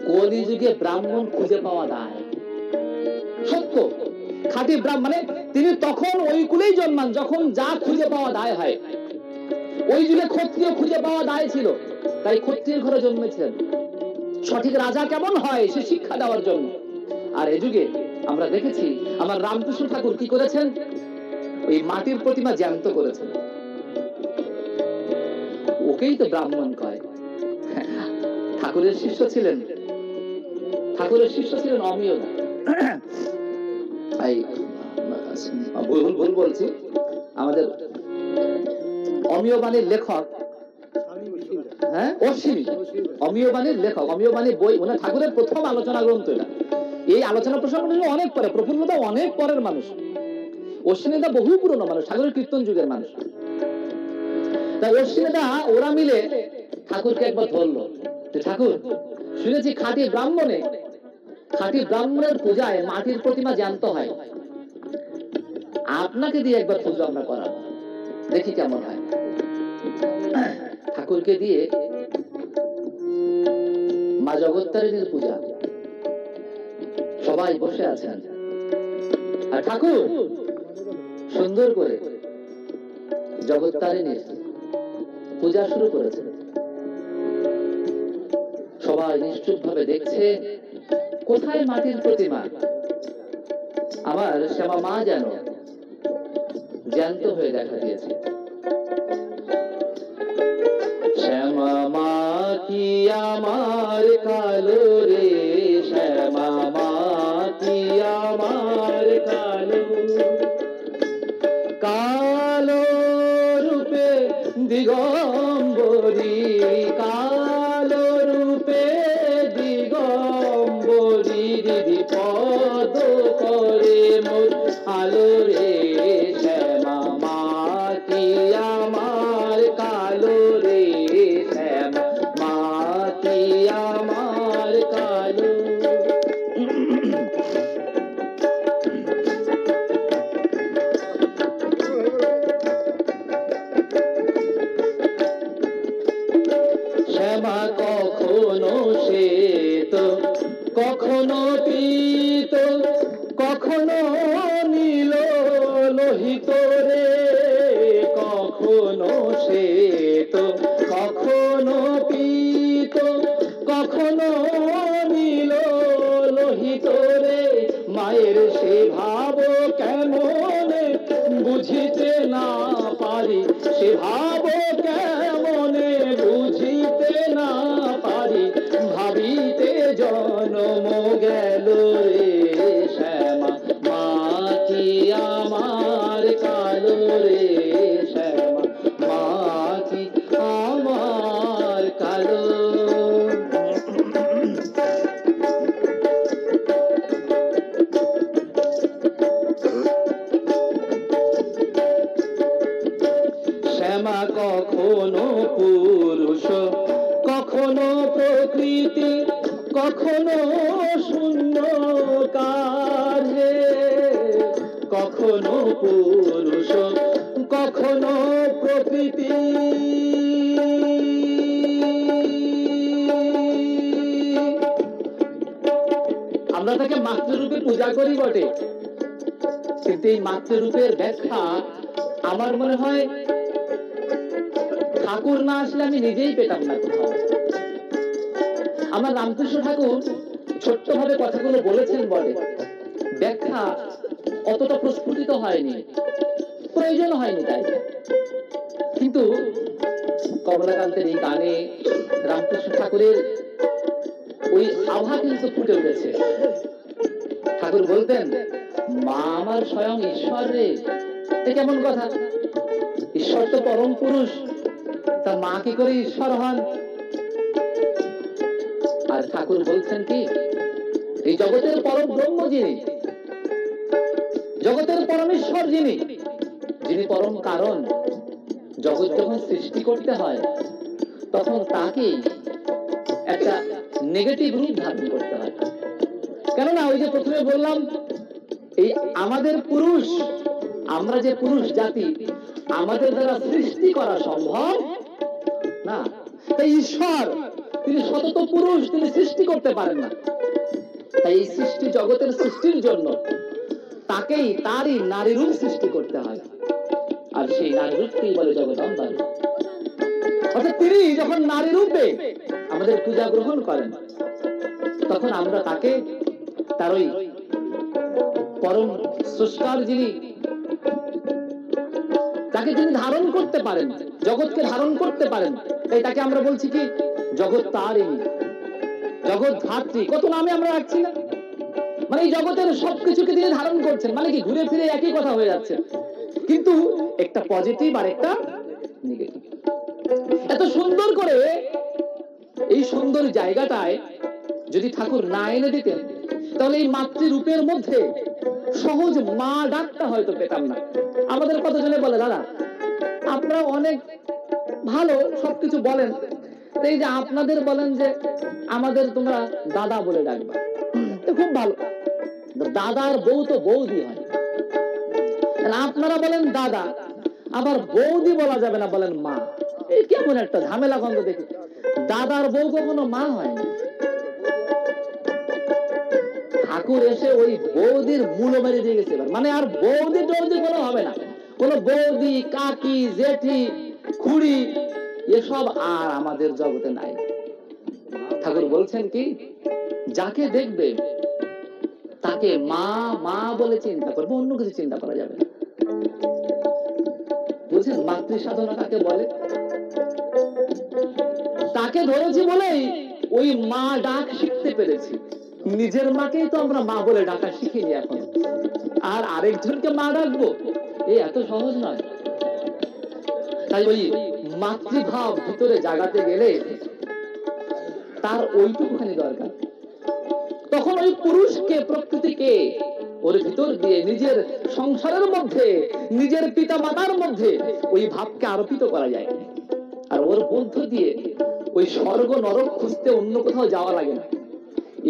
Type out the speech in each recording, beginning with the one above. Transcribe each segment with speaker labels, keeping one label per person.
Speaker 1: কলিযুগে ব্রাহ্মণ খুঁজে পাওয়া দায়, সত্য। খাঁটি ব্রাহ্মণ মানে তিনি তখন ওই কুলেই জন্মান যখন যা খুঁজে পাওয়া দায় হয়। ওই যুগে ক্ষত্রিয় খুঁজে পাওয়া দায় ছিল, তাই ক্ষত্রিয়ের ঘরে জন্মেছিলেন। সঠিক রাজা কেমন হয় সে শিক্ষা দেওয়ার জন্য। আর এই যুগে আমরা দেখেছি আমার রামকৃষ্ণ ঠাকুর কি করেছেন, ওই মাটির প্রতিমা জ্যান্ত করেছেন। ওকেই তো ব্রাহ্মণ কয়। ঠাকুরের শিষ্য ছিলেন, ঠাকুরের শিষ্য ছিলেন অমিয়। ভুল বলছি, আমাদের অমিয় বাণীর লেখক, হ্যাঁ অশ্বিনী, অমিয় বাণীর লেখক, অমিয় বাণী বই ওনার ঠাকুরের প্রথম আলোচনা গ্রন্থ এটা। এই আলোচনা প্রসঙ্গ অনেক পরে, প্রফুল্লতা অনেক পরের মানুষ, অশ্বিনীদা বহু পুরনো মানুষ, ঠাকুরের কীর্তন যুগের মানুষ। তাই অশ্বিনীদা ওরা মিলে ঠাকুরকে একবার ধরলো, ঠাকুর শুনেছি খাঁটি ব্রাহ্মণে, খাঁটি ব্রাহ্মণের পূজায় মাটির প্রতিমা জ্যান্ত হয়, আপনাকে দিয়ে একবার পুজো আমরা করাবো, দেখি কেমন হয়। ঠাকুরকে দিয়ে মা জগত্তারিণীর পূজা, সবাই বসে আছেন, আর ঠাকুর সুন্দর করে জগত্তারিণীর পূজা শুরু করেছে। সবাই নিশ্চুপ ভাবে দেখছে, কোথায় মাটির প্রতিমা? আমার শ্যামা মা যেন জ্যান্ত হয়ে দেখা দিয়েছে। শ্যামা মা কি আমার কালো রে, শ্যামা মা কি আমার কালো, কালো রূপে দিগম্বরী, কালো রূপে দিগম্বরী, দিদি পদ করে মোর আলো রে, শ্যামা মা কি আমার কালো রে, শ্যামা মা কি আমার কালো। শ্যামা কখনো শ্বেত, কখনো পীত, কখনো নীল লোহিত রে, কখনো শ্বেত, কখনো পীত, কখনো নীল লোহিত রে, মায়ের সে ভাব কেমনে বুঝিতে না পারি, সে ভাব কেমনে বুঝিতে না পারি, ভাবিতে জন্ম গেল রে, শ্যামা মা কি আমার কালো রে, শ্যামা মা কি আমার কালো। শ্যামা কখনো পুরুষ, কখনো প্রকৃতি, কখনো শূন্যকার রে, কখনো পুরুষ, কখনো প্রকৃতি, আমরা তাকে মাতৃরূপে পূজা করি বটে, কিন্তু এই মাতৃরূপের ব্যাখ্যা আমার মনে হয় ঠাকুর না আসলে আমি নিজেই পেতাম না কোথাও। আমার রামকৃষ্ণ ঠাকুর ছোট্ট ভাবে কথাগুলো বলেছেন বলে, ব্যাখ্যা অতটা প্রস্ফুটিত হয়নি, প্রয়োজন হয়নি তাই। কিন্তু কমলাকান্তের এই গানে রামকৃষ্ণ ঠাকুরের ওই আভা কিন্তু ফুটে উঠেছে। ঠাকুর বলতেন, মা আমার স্বয়ং ঈশ্বর রে। এ কেমন কথা? ঈশ্বর তো পরম পুরুষ, তা মা কি করে ঈশ্বর হন? আর ঠাকুর বলছেন কি, এই জগতের পরম ব্রহ্ম যিনি, জগতের পরমেশ্বর যিনি, যিনি পরম কারণ, জগৎ যখন সৃষ্টি করতে হয় তখন তাকে একটা নেগেটিভ রূপ ধারণ করতে হয়। কেননা ওই যে প্রথমে বললাম, এই আমাদের পুরুষ, আমরা যে পুরুষ জাতি, আমাদের দ্বারা সৃষ্টি করা সম্ভব না। তাই ঈশ্বর তিনি সতত পুরুষ, তিনি সৃষ্টি করতে পারেন না। তাই এই সৃষ্টি জগতের সৃষ্টির জন্য তাকেই তারই নারী রূপ সৃষ্টি করতে হয়, আর সেই নারী রূপকেই বলে জগদম্বা। অর্থাৎ তিনি যখন নারী রূপে আমাদের পূজা গ্রহণ করেন, তখন আমরা তাকে তার ওই পরম স্রষ্টার যিনি, তাকে তিনি ধারণ করতে পারেন, জগৎকে ধারণ করতে পারেন, তাই তাকে আমরা বলছি কি জগৎ তারিণী, জগৎ ধাত্রী, কত নামে আমরা রাখছি না। মানে এই জগতের সবকিছুকে তিনি ধারণ করছেন, মানে কি ঘুরে ফিরে একই কথা হয়ে যাচ্ছে, কিন্তু একটা পজিটিভ আর একটা নেগেটিভ। এত সুন্দর করে এই সুন্দর জায়গাটায় যদি ঠাকুর না এনে দিতেন, তাহলে এই মাতৃরূপের মধ্যে সহজ মা ডাকটা হয়তো পেতাম না। আমাদের কতজনে বলে, দাদা আপনারা অনেক ভালো সবকিছু বলেন, এই যে আপনাদের বলেন যে আমাদের তোমরা দাদা বলে ডাকবা, খুব ভালো। দাদার বউ তো বৌদি হয়, আপনারা বলেন দাদা, আবার বৌদি বলা যাবে না, বলেন মা। এই কেমন একটা ঝামেলা গন্ধ দেখি। দাদার বউ কখনো মা হয় না। ঠাকুর এসে ওই বৌদির মূল মেরে দিয়ে গেছে, মানে আর বৌদি টৌদি কোনো হবে না, কোন বৌদি, কাকি, জেঠি, খুড়ি এসব আর আমাদের জগতে নাই। ঠাকুর বলছেন কি, যাকে দেখবে তাকে মা মা বলে চিন্তা করবে, অন্য কিছু চিন্তা করা যাবে না। বুঝছেন মাতৃ সাধনা কাকে বলে? তাকে ধরেছি বলেই ওই মা ডাক শিখতে পেরেছি। নিজের মাকেই তো আমরা মা বলে ডাকা শিখিনি এখন, আর আরেকজনকে মা ডাকবো, এই এত সহজ নয়। তাই ওই মাতৃভাব ভিতরে জাগাতে গেলে তার ওইটুকুখানি দরকার। তখন ওই পুরুষকে, প্রকৃতিকে ওর ভিতর দিয়ে নিজের সংসারের মধ্যে, নিজের পিতা মাতার মধ্যে ওই ভাবকে আরোপিত করা যায়, আর ওর মধ্য দিয়ে ওই স্বর্গ নরক খুঁজতে অন্য কোথাও যাওয়া লাগে না।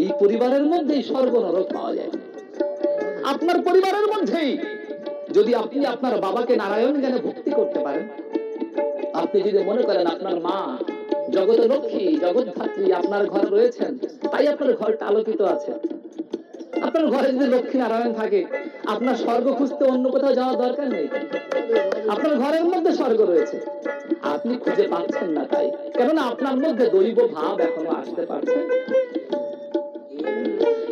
Speaker 1: এই পরিবারের মধ্যেই স্বর্গ নরক পাওয়া যায়। আপনার পরিবারের মধ্যেই যদি আপনি আপনার বাবাকে নারায়ণ জ্ঞানে ভক্তি করতে পারেন, আপনি যদি মনে করেন আপনার মা জগৎ লক্ষ্মী, জগৎ ধাত্রী আপনার ঘর রয়েছেন, তাই আপনার ঘরটা আলোকিত আছে। আপনার ঘরে যদি লক্ষ্মী নারায়ণ থাকে, আপনার স্বর্গ খুঁজতে অন্য কোথাও যাওয়ার দরকার নেই। আপনার ঘরের মধ্যে স্বর্গ রয়েছে, আপনি খুঁজে পাচ্ছেন না, তাই কেননা আপনার মধ্যে দৈব ভাব এখনো আসতে পারছে।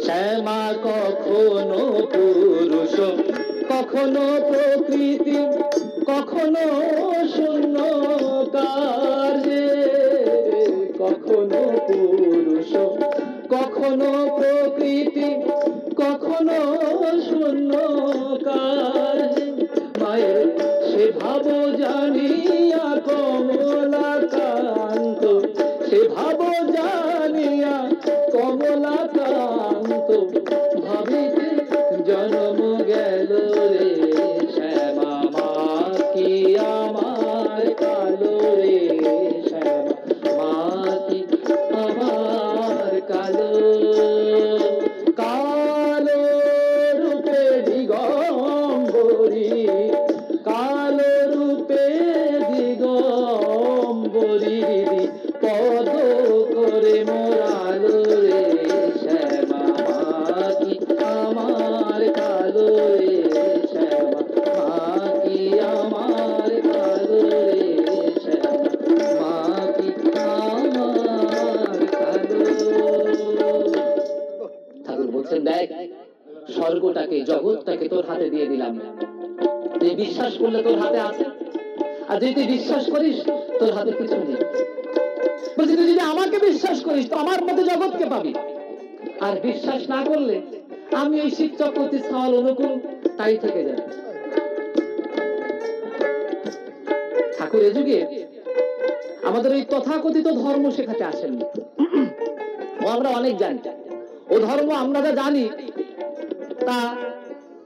Speaker 1: শ্যামা কখনো পুরুষ, কখনো প্রকৃতি, কখনো শূন্য কার্যে, কখনো পুরুষ, কখনো প্রকৃতি, কখনো শূন্য কার্যে। মায়ের সে ভাব জানিয়া কমলাকান্ত, সে ভাব জানিয়া কমলাকান্ত, ভাবিতে জন্ম গেল রে শ্যামা মা কি আমার কালো রে, শ্যামা মা কি আমার কালো। কালো রূপে দিগম্বরী, কালো রূপে দিগম্বরী, পদ করে মোরালো রে শ্যামা মা কি আমার কালো রে, শ্যামা মা কি আমার কালো রে, শ্যামা মা কি আমার কালো। ঠাকুর বলছেন, দেখ স্বর্গটাকে, জগৎটাকে তোর হাতে দিয়ে দিলাম, তুই বিশ্বাস করলে তোর হাতে আছে, আর যদি তুই বিশ্বাস করিস তোর হাতে কিছু নেই। বলছি তুই যদি আমাকে বিশ্বাস করিস তো আমার মধ্যে জগৎকে পাবি, আর বিশ্বাস না করলে আমি ওই শিব চক্রবর্তী সাওয়াল অনুকূল তাই থেকে যাবে। ঠাকুর এ যুগে আমাদের ওই তথাকথিত ধর্ম শেখাতে আসেননি, ও আমরা অনেক জানি। ও ধর্ম আমরা যা জানি তা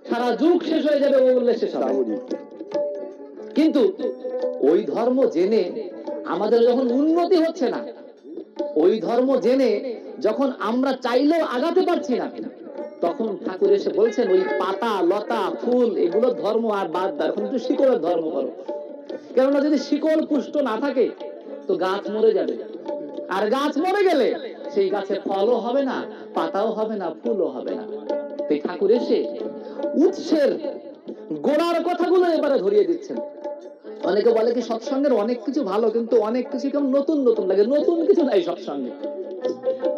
Speaker 1: সারা যুগ শেষ হয়ে যাবে, ও বললে শেষ হবে। কিন্তু ওই ধর্ম জেনে আমাদের যখন উন্নতি হচ্ছে না, ওই ধর্ম জেনে যখন আমরা চাইলেও আগাতে পারছি না, তখন ঠাকুর এসে বলছেন ওই পাতা লতা ফুল এগুলো ধর্ম আর বাদ দাও, এখন একটু শিকড়ের ধর্ম করো। কেননা যদি শিকড় পুষ্ট না থাকে তো গাছ মরে যাবে, আর গাছ মরে গেলে সেই গাছে ফলও হবে না, পাতাও হবে না, ফুলও হবে না। তাই ঠাকুর এসে উৎসের গোড়ার কথাগুলো এবারে ধরিয়ে দিচ্ছেন। অনেকে বলে কি সৎসঙ্গের অনেক কিছু ভালো, কিন্তু অনেক কিছু কেমন নতুন নতুন লাগে, নতুন কিছু নাই সৎসঙ্গে।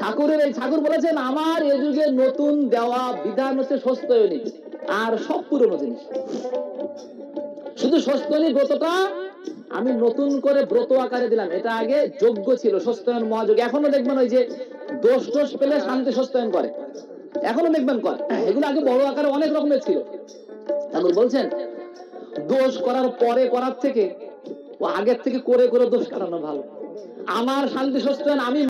Speaker 1: ঠাকুরের এই ঠাকুর বলেছেন আমার এ যুগে নতুন দেওয়া বিধান হচ্ছে সস্তয়নী, আর সব পুরনো জিনিস। শুধু সস্তয়নী ব্রতটা আমি নতুন করে ব্রত আকারে দিলাম, এটা আগে যজ্ঞ ছিল, সস্তয়ন মহাযজ্ঞ। এখনো দেখবেন ওই যে দোষ টোষ পেলে শান্তি সস্তয়ন করে, এখনো দেখবেন করে, এগুলো আগে বড় আকারে অনেক রকমের ছিল। ঠাকুর বলছেন দোষ করার পরে করার থেকে ও আগের থেকে করে করে দোষ কাটানো ভালো। আমার শান্তি সস্তয়ন আমি